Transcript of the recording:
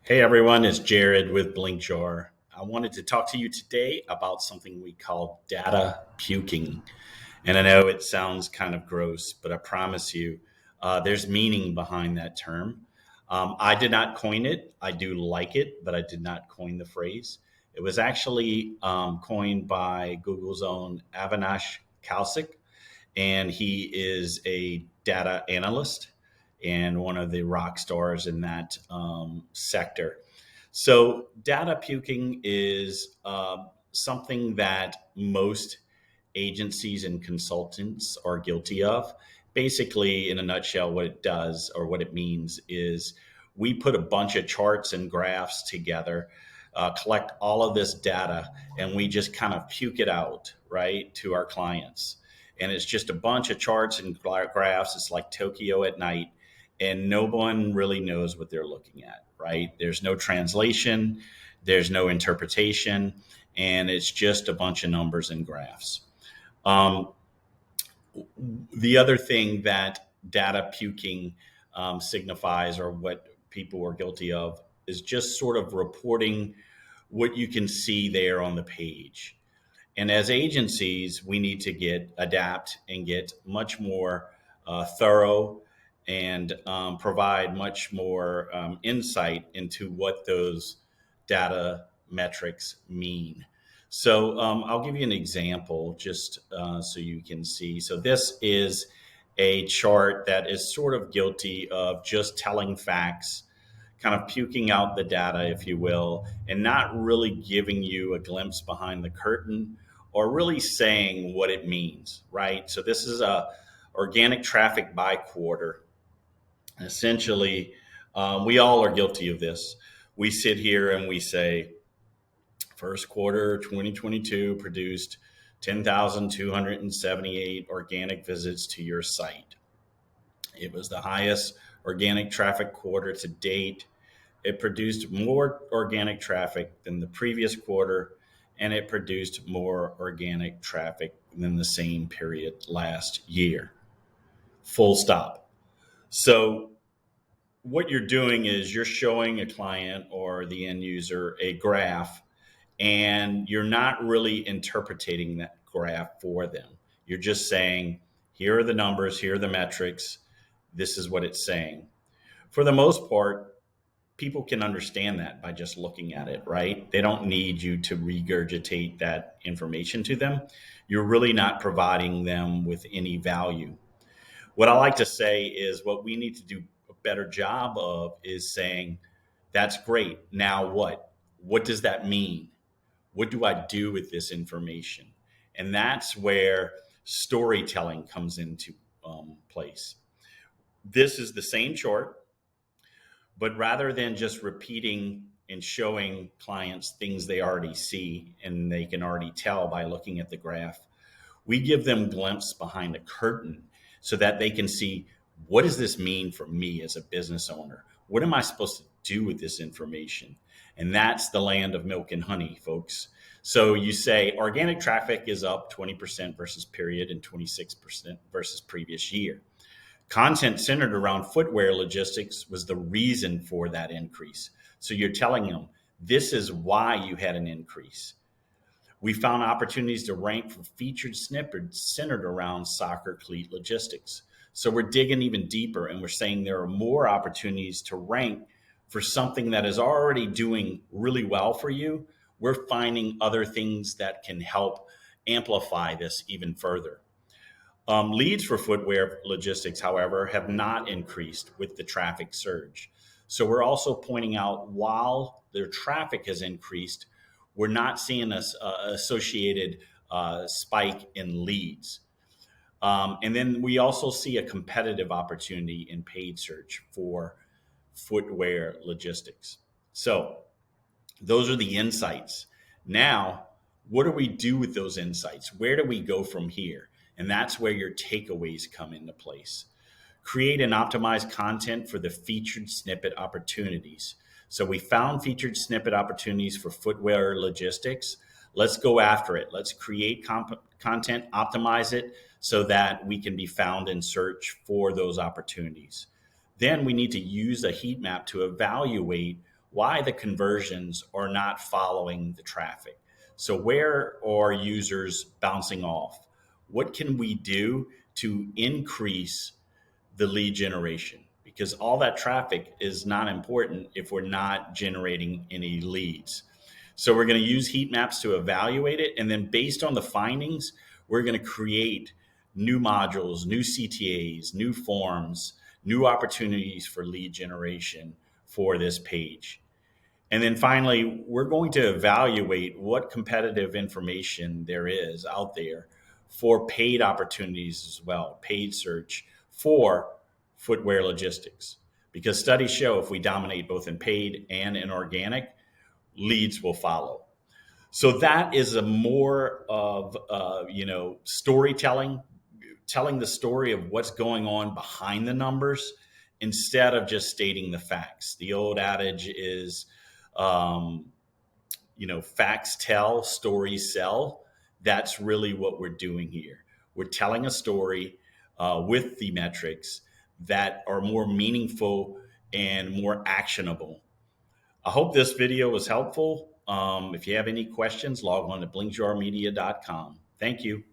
Hey everyone, it's Jared with Blinkjar. I wanted to talk to you today about something we call data puking. And I know it sounds kind of gross, but I promise you there's meaning behind that term. I did not coin it. I do like it, but I did not coin the phrase. It was actually coined by Google's own Avinash Kaushik, and he is a data analyst and one of the rock stars in that sector. So, data puking is something that most agencies and consultants are guilty of. Basically, in a nutshell, what it does or what it means is we put a bunch of charts and graphs together, collect all of this data, and we just kind of puke it out, right, to our clients. And it's just a bunch of charts and graphs. It's like Tokyo at night, and no one really knows what they're looking at, right? There's no translation, there's no interpretation, and it's just a bunch of numbers and graphs. Um, the other thing that data puking signifies, or what people are guilty of, is just sort of reporting what you can see there on the page. And as agencies, we need to adapt and get much more thorough and provide much more insight into what those data metrics mean. So I'll give you an example just so you can see. So this is a chart that is sort of guilty of just telling facts, kind of puking out the data, if you will, and not really giving you a glimpse behind the curtain or really saying what it means, right? So this is a organic traffic by quarter. Essentially, we all are guilty of this. We sit here and we say, first quarter 2022 produced 10,278 organic visits to your site. It was the highest organic traffic quarter to date. It produced more organic traffic than the previous quarter, and it produced more organic traffic than the same period last year. Full stop. So, what you're doing is you're showing a client or the end user a graph, and you're not really interpreting that graph for them. You're just saying, here are the numbers, here are the metrics, this is what it's saying. For the most part, people can understand that by just looking at it, right? They don't need you to regurgitate that information to them. You're really not providing them with any value. What I like to say is what we need to do a better job of is saying, that's great. Now what? What does that mean? What do I do with this information? And that's where storytelling comes into place. This is the same chart, but rather than just repeating and showing clients things they already see and they can already tell by looking at the graph, we give them a glimpse behind the curtain so that they can see, what does this mean for me as a business owner? What am I supposed to do with this information? And that's the land of milk and honey, folks. So you say organic traffic is up 20% versus period and 26% versus previous year. Content centered around footwear logistics was the reason for that increase. So you're telling them, this is why you had an increase. We found opportunities to rank for featured snippets centered around soccer cleat logistics. So we're digging even deeper and we're saying there are more opportunities to rank for something that is already doing really well for you. We're finding other things that can help amplify this even further. Leads for footwear logistics, however, have not increased with the traffic surge. So we're also pointing out, while their traffic has increased, we're not seeing an associated spike in leads. And then we also see a competitive opportunity in paid search for footwear logistics. So those are the insights. Now, what do we do with those insights? Where do we go from here? And that's where your takeaways come into place. Create and optimize content for the featured snippet opportunities. So we found featured snippet opportunities for footwear logistics. Let's go after it. Let's create content, optimize it so that we can be found in search for those opportunities. Then we need to use a heat map to evaluate why the conversions are not following the traffic. So, where are users bouncing off? What can we do to increase the lead generation? Because all that traffic is not important if we're not generating any leads. So, we're going to use heat maps to evaluate it. And then, based on the findings, we're going to create new modules, new CTAs, new forms, new opportunities for lead generation for this page. And then finally, we're going to evaluate what competitive information there is out there for paid opportunities as well, paid search for footwear logistics. Because studies show if we dominate both in paid and in organic, leads will follow. So that is a more of storytelling, telling the story of what's going on behind the numbers instead of just stating the facts. The old adage is, um, facts tell, stories sell. That's really what we're doing here. We're telling a story with the metrics that are more meaningful and more actionable. I hope this video was helpful. If you have any questions, log on to blinkjarmedia.com. Thank you.